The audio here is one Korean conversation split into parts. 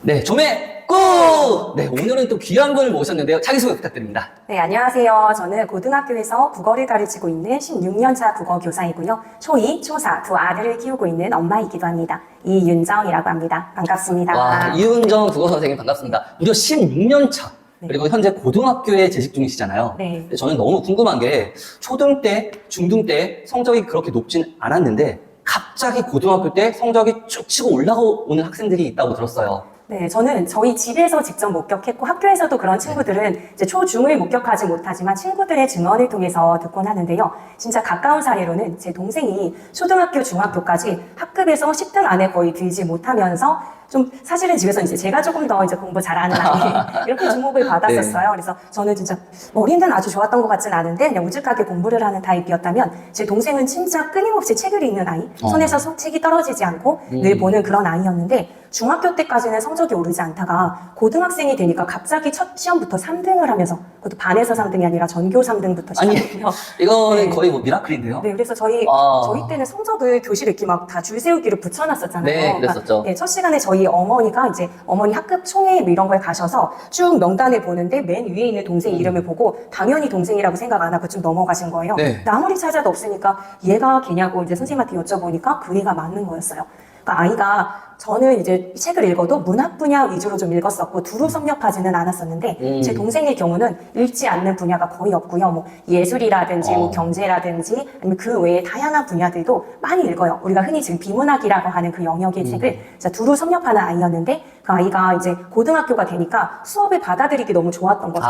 네, 조매 꾸! 네, 오늘은 또 귀한 분을 모셨는데요. 자기소개 부탁드립니다. 네, 안녕하세요. 저는 고등학교에서 국어를 가르치고 있는 16년차 국어 교사이고요. 초2, 초4 두 아들을 키우고 있는 엄마이기도 합니다. 이윤정이라고 합니다. 반갑습니다. 와, 이윤정 국어 선생님 반갑습니다. 무려 16년 차. 네. 그리고 현재 고등학교에 재직 중이시잖아요. 네. 근데 저는 너무 궁금한 게 초등 때, 중등 때 성적이 그렇게 높진 않았는데 갑자기 고등학교 때 성적이 쭉 치고 올라오는 학생들이 있다고 들었어요. 네, 저는 저희 집에서 직접 목격했고 학교에서도 그런 친구들은 이제 초중을 목격하지 못하지만 친구들의 증언을 통해서 듣곤 하는데요. 진짜 가까운 사례로는 제 동생이 초등학교, 중학교까지 학급에서 10등 안에 거의 들지 못하면서 좀 사실은 집에서 이제 제가 조금 더 이제 공부 잘하는 아이 이렇게 주목을 받았었어요. 네. 그래서 저는 진짜 머리는 아주 좋았던 것 같진 않은데 그냥 우직하게 공부를 하는 타입이었다면 제 동생은 진짜 끊임없이 책을 읽는 아이, 손에서 책이 떨어지지 않고 늘 보는 그런 아이였는데 중학교 때까지는 성적이 오르지 않다가 고등학생이 되니까 갑자기 첫 시험부터 3등을 하면서 그것도 반에서 3등이 아니라 전교 3등부터 아니, 시작했고요. 이거는 네. 거의 뭐 미라클인데요? 네, 그래서 저희 때는 성적을 교실에 이렇게 막 다 줄 세우기로 붙여놨었잖아요. 네, 그랬었죠. 네, 첫 시간에 저희 어머니가 이제 어머니 학급 총회 뭐 이런 거에 가셔서 쭉 명단을 보는데 맨 위에 있는 동생 이름을 보고 당연히 동생이라고 생각 안 하고 좀 넘어가신 거예요. 네. 근데 아무리 찾아도 없으니까 얘가 걔냐고 이제 선생님한테 여쭤보니까 그 애가 맞는 거였어요. 그러니까 아이가 저는 이제 책을 읽어도 문학 분야 위주로 좀 읽었었고 두루 섭렵하지는 않았었는데 제 동생의 경우는 읽지 않는 분야가 거의 없고요. 뭐 예술이라든지 뭐 경제라든지 아니면 그 외에 다양한 분야들도 많이 읽어요. 우리가 흔히 지금 비문학이라고 하는 그 영역의 책을 진짜 두루 섭렵하는 아이였는데 그 아이가 이제 고등학교가 되니까 수업을 받아들이기 너무 좋았던 거죠.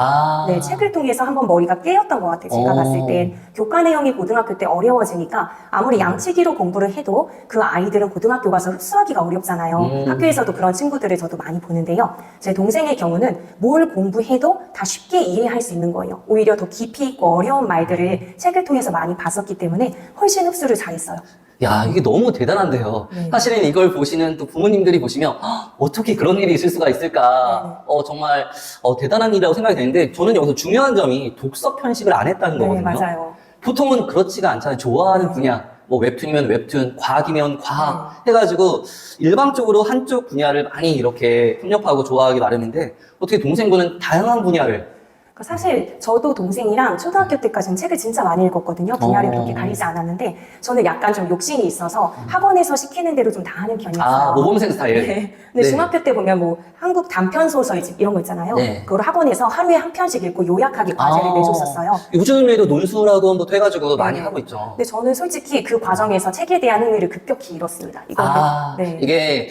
네, 책을 통해서 한번 머리가 깨었던 것 같아요. 제가 봤을 땐 교과 내용이 고등학교 때 어려워지니까 아무리 양치기로 공부를 해도 그 아이들은 고등학교 가서 흡수하기가 어렵잖아요. 학교에서도 그런 친구들을 저도 많이 보는데요. 제 동생의 경우는 뭘 공부해도 다 쉽게 이해할 수 있는 거예요. 오히려 더 깊이 있고 어려운 말들을 책을 통해서 많이 봤었기 때문에 훨씬 흡수를 잘했어요. 야, 이게 너무 대단한데요. 네. 사실은 이걸 보시는 또 부모님들이 보시면 어떻게 그런 일이 있을 수가 있을까? 정말 대단한 일이라고 생각이 되는데 저는 여기서 중요한 점이 독서 편식을 안 했다는 네, 거거든요. 맞아요. 보통은 그렇지가 않잖아요. 좋아하는 분야, 뭐 웹툰이면 웹툰, 과학이면 과학 해가지고 일방적으로 한쪽 분야를 많이 이렇게 섭렵하고 좋아하기 마련인데 어떻게 동생분은 다양한 분야를 사실 저도 동생이랑 초등학교 때까지는 책을 진짜 많이 읽었거든요. 분야를 그렇게 가리지 않았는데 저는 약간 좀 욕심이 있어서 학원에서 시키는 대로 좀 다 하는 편이었어요. 모범생 스타일. 네. 근데 네. 중학교 때 보면 뭐 한국 단편 소설집 이런 거 있잖아요. 네. 그걸 학원에서 하루에 한 편씩 읽고 요약하기 과제를 내줬었어요. 요즘에도 논술하고 또 해가지고 많이 네. 하고 있죠. 근데 저는 솔직히 그 과정에서 책에 대한 흥미를 급격히 잃었습니다. 이거는 네. 이게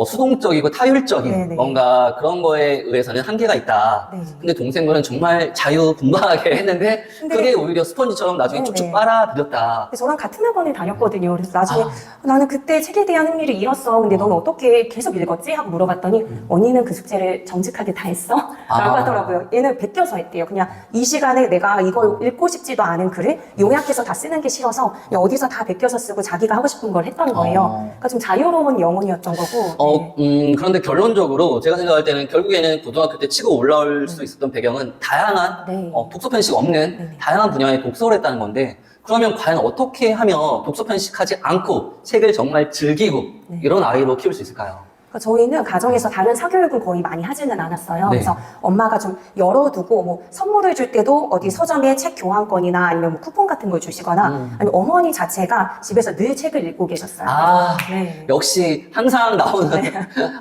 수동적이고 타율적인 네네. 뭔가 그런 거에 의해서는 한계가 있다. 네. 근데 동생분은 정말 자유분방하게 했는데 근데- 그게 오히려 스펀지처럼 나중에 네네. 쭉쭉 빨아들였다. 근데 저랑 같은 학원을 다녔거든요. 그래서 나중에 나는 그때 책에 대한 흥미를 잃었어. 근데 너는 어떻게 계속 읽었지? 하고 물어봤더니 언니는 그 숙제를 정직하게 다 했어? 라고 하더라고요. 얘는 베껴서 했대요. 그냥 이 시간에 내가 이걸 읽고 싶지도 않은 글을 요약해서 다 쓰는 게 싫어서 그냥 어디서 다 베껴서 쓰고 자기가 하고 싶은 걸 했던 거예요. 그러니까 좀 자유로운 영혼이었던 거고. 네. 그런데 결론적으로 제가 생각할 때는 결국에는 고등학교 때 치고 올라올 수 있었던 배경은 다양한 네. 독서 편식 없는 네. 다양한 분야의 독서를 했다는 건데 그러면 과연 어떻게 하면 독서 편식하지 않고 책을 정말 즐기고 네. 이런 아이로 키울 수 있을까요? 그러니까 저희는 가정에서 다른 사교육은 거의 많이 하지는 않았어요. 네. 그래서 엄마가 좀 열어두고 뭐 선물을 줄 때도 어디 서점에 책 교환권이나 아니면 뭐 쿠폰 같은 걸 주시거나 아니면 어머니 자체가 집에서 늘 책을 읽고 계셨어요. 네. 역시 항상 나오는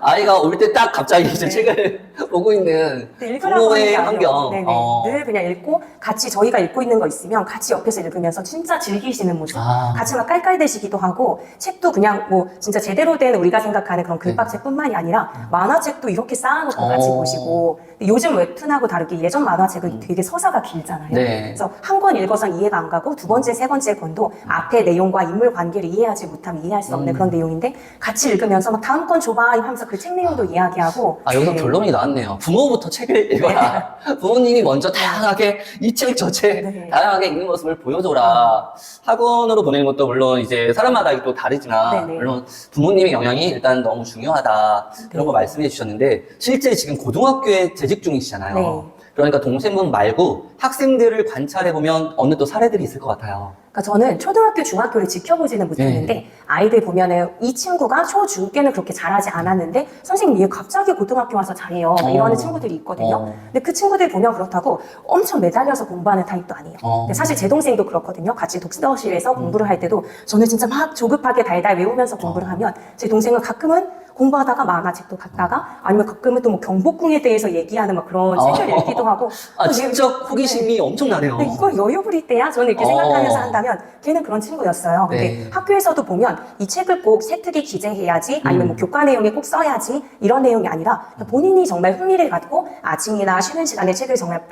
아이가 올 때 딱 갑자기 이제 네. 책을 보고 있는 읽으라고 하는 부모의 게 아니라 환경. 네네. 늘 그냥 읽고 같이 저희가 읽고 있는 거 있으면 같이 옆에서 읽으면서 진짜 즐기시는 모습 같이 막 깔깔대시기도 하고 책도 그냥 뭐 진짜 제대로 된 우리가 생각하는 그런 글밥책뿐만이 아니라 만화책도 이렇게 쌓아놓고 같이 보시고 요즘 웹툰하고 다르게 예전 만화책은 되게 서사가 길잖아요. 네. 그래서 한 권 읽어선 이해가 안 가고 두 번째, 세 번째 권도 앞에 내용과 인물 관계를 이해하지 못하면 이해할 수 없는 그런 내용인데 같이 읽으면서 막 다음 권 줘봐 하면서 그 책 내용도 이야기하고 여기서 네. 결론이 나왔네요. 부모부터 책을 읽어라. 부모님이 먼저 다양하게 이 책 저 책 네. 다양하게 읽는 모습을 보여줘라. 학원으로 보내는 것도 물론 이제 사람마다 또 다르지만 네네. 물론 부모님의 영향이 일단 너무 중요하다. 이런 거 말씀해 주셨는데 실제 지금 고등학교에 재직 중이시잖아요. 네. 그러니까 동생분 말고 학생들을 관찰해보면 어느 또 사례들이 있을 것 같아요. 그러니까 저는 초등학교, 중학교를 지켜보지는 못했는데 네. 아이들 보면은 이 친구가 초, 중 때는 그렇게 잘하지 않았는데 선생님 얘 갑자기 고등학교 와서 잘해요. 막 이러는 친구들이 있거든요. 근데 그 친구들 보면 그렇다고 엄청 매달려서 공부하는 타입도 아니에요. 근데 사실 제 동생도 그렇거든요. 같이 독서실에서 공부를 할 때도 저는 진짜 막 조급하게 달달 외우면서 공부를 하면 제 동생은 가끔은 공부하다가 만화책도 갖다가 아니면 가끔은 또 뭐 경복궁에 대해서 얘기하는 막 그런 책을 읽기도 하고 아, 또 진짜 호기심이 엄청나네요. 근데 이걸 여유 부릴 때야? 저는 이렇게 생각하면서 한다면 걔는 그런 친구였어요. 근데 네. 학교에서도 보면 이 책을 꼭 세특이 기재해야지 아니면 뭐 교과 내용에 꼭 써야지 이런 내용이 아니라 본인이 정말 흥미를 갖고 아침이나 쉬는 시간에 책을 정말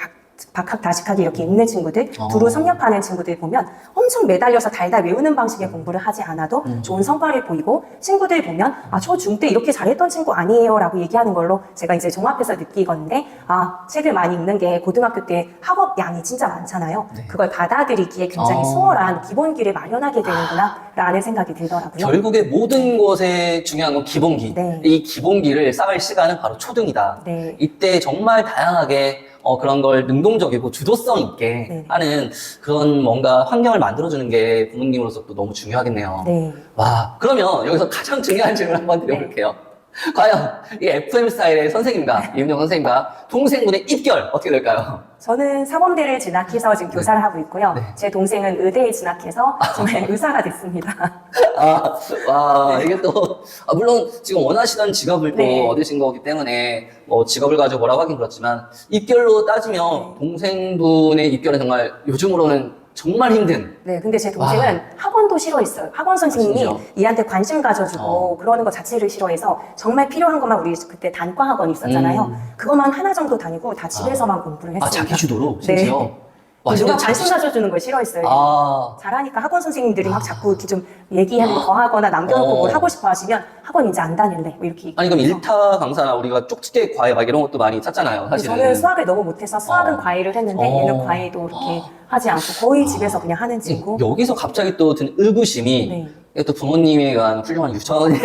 박학다식하게 이렇게 읽는 친구들, 두루 섭렵하는 친구들 보면 엄청 매달려서 달달 외우는 방식의 공부를 하지 않아도 좋은 성과를 보이고 친구들 보면 아, 초, 중 때 이렇게 잘했던 친구 아니에요 라고 얘기하는 걸로 제가 이제 종합해서 느끼건데 아, 책을 많이 읽는 게 고등학교 때 학업 양이 진짜 많잖아요. 네. 그걸 받아들이기에 굉장히 수월한 기본기를 마련하게 되는구나 라는 생각이 들더라고요. 결국에 모든 것에 중요한 건 기본기. 네. 이 기본기를 쌓을 시간은 바로 초등이다. 네. 이때 정말 다양하게 그런 걸 능동적이고 주도성 있게 네. 하는 그런 뭔가 환경을 만들어주는 게 부모님으로서 또 너무 중요하겠네요. 네. 와, 그러면 여기서 가장 중요한 질문 한번 드려볼게요. 과연 이 FM 스타일의 선생님과 이은정 선생님과 동생분의 입결 어떻게 될까요? 저는 사범대를 진학해서 지금 교사를 하고 있고요. 네. 제 동생은 의대에 진학해서 정말 의사가 됐습니다. 아, 와, 이게 또, 물론 지금 원하시던 직업을 네. 또 얻으신 거기 때문에, 뭐 직업을 가지고 뭐라고 하긴 그렇지만, 입결로 따지면 동생분의 입결은 정말 요즘으로는 정말 힘든. 네, 근데 제 동생은 학원도 싫어했어요. 학원 선생님이 진짜요? 얘한테 관심 가져주고 그러는 것 자체를 싫어해서 정말 필요한 것만 우리 그때 단과 학원이 있었잖아요. 그것만 하나 정도 다니고 다 집에서만 공부를 했습니다. 아, 자기 주도로? 심지어? 네. 와, 누가 진짜 관심 가져주는 걸 싫어했어요. 아, 잘하니까 학원 선생님들이 막 자꾸 이렇게 좀 얘기하는 거 하거나 남겨놓고 뭘 하고 싶어 하시면 학원 이제 안 다닐래. 뭐 이렇게. 아니, 그럼 얘기해서. 일타 강사나 우리가 쪽지게 과외 막 이런 것도 많이 찾잖아요, 근데 사실은. 저는 수학을 너무 못해서 수학은 과외를 했는데 어. 얘는 과외도 이렇게 하지 않고 거의 집에서 그냥 하는 친구. 여기서 갑자기 또 든 의구심이, 네. 이게 또 부모님에 의한 훌륭한 유전이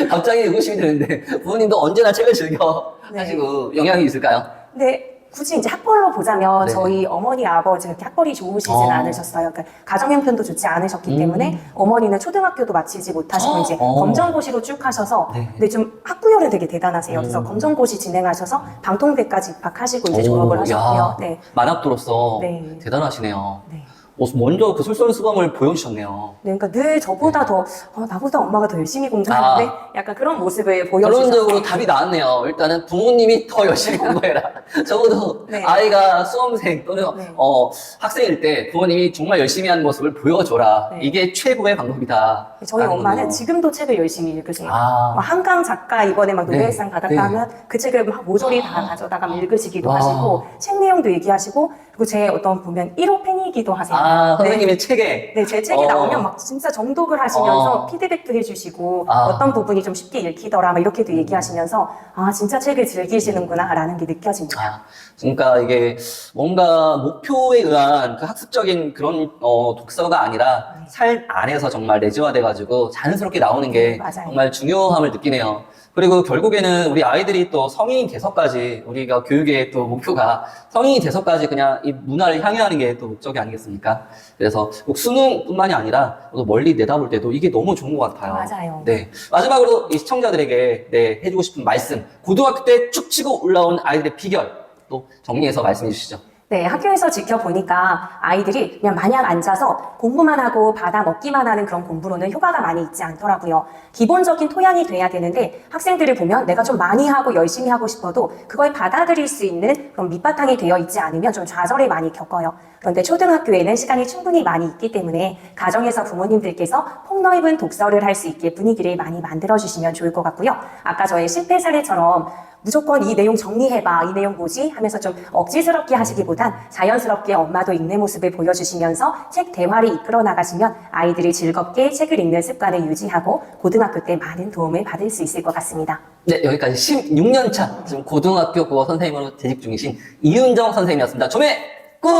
갑자기 의구심이 드는데, 부모님도 언제나 책을 즐겨 네. 하시고 영향이 있을까요? 근데 굳이 이제 학벌로 보자면 네. 저희 어머니 아버지 그렇게 학벌이 좋으시진 않으셨어요. 그러니까 가정 형편도 좋지 않으셨기 때문에 어머니는 초등학교도 마치지 못하시고 이제 검정고시로 쭉 하셔서 네. 근데 좀 학구열은 되게 대단하세요. 그래서 검정고시 진행하셔서 방통대까지 입학하시고 이제 졸업을 하셨고요. 네. 만학도로서 네. 대단하시네요. 네. 먼저 그 솔선수범을 보여주셨네요. 네, 그러니까 늘 저보다 더 나보다 엄마가 더 열심히 공부하는데 약간 그런 모습을 보여주셔서 결론적으로 답이 나왔네요. 일단은 부모님이 더 열심히 공부해라. 적어도 네. 아이가 수험생 또는 네. 학생일 때 부모님이 정말 열심히 하는 모습을 보여줘라. 네. 이게 최고의 방법이다. 저희 라는 엄마는 거죠. 지금도 책을 열심히 읽으세요. 아. 막 한강 작가 이번에 막 노벨상 네. 받았다 네. 하면 그 책을 막 모조리 다 가져다가 읽으시기도 와. 하시고 책 내용도 얘기하시고 그리고 제 어떤 보면 1호 팬이기도 하세요. 선생님의 책에. 네, 제 책이 나오면 막 진짜 정독을 하시면서 어. 피드백도 해주시고 아. 어떤 부분이 좀 쉽게 읽히더라 막 이렇게도 얘기하시면서 아 진짜 책을 즐기시는구나 라는 게 느껴집니다. 그러니까 이게 뭔가 목표에 의한 그 학습적인 그런 독서가 아니라 삶 안에서 정말 내재화돼가지고 자연스럽게 나오는 게 맞아요. 정말 중요함을 느끼네요. 그리고 결국에는 우리 아이들이 또 성인이 돼서까지 우리가 교육의 또 목표가 성인이 돼서까지 그냥 이 문화를 향유하는 게 또 목적이 아니겠습니까? 그래서 꼭 수능뿐만이 아니라 또 멀리 내다볼 때도 이게 너무 좋은 것 같아요. 맞아요. 네. 마지막으로 이 시청자들에게 해주고 싶은 말씀. 고등학교 때 축 치고 올라온 아이들의 비결 또 정리해서 말씀해 주시죠. 네, 학교에서 지켜보니까 아이들이 그냥 마냥 앉아서 공부만 하고 받아 먹기만 하는 그런 공부로는 효과가 많이 있지 않더라고요. 기본적인 토양이 돼야 되는데 학생들을 보면 내가 좀 많이 하고 열심히 하고 싶어도 그걸 받아들일 수 있는 그런 밑바탕이 되어 있지 않으면 좀 좌절을 많이 겪어요. 그런데 초등학교에는 시간이 충분히 많이 있기 때문에 가정에서 부모님들께서 폭넓은 독서를 할 수 있게 분위기를 많이 만들어주시면 좋을 것 같고요. 아까 저의 실패 사례처럼 무조건 이 내용 정리해봐, 이 내용 뭐지? 하면서 좀 억지스럽게 하시기보단 자연스럽게 엄마도 읽는 모습을 보여주시면서 책 대화를 이끌어 나가시면 아이들이 즐겁게 책을 읽는 습관을 유지하고 고등학교 때 많은 도움을 받을 수 있을 것 같습니다. 네, 여기까지 16년 차 지금 고등학교 국어 선생님으로 재직 중이신 이은정 선생님이었습니다. 점에 꾹!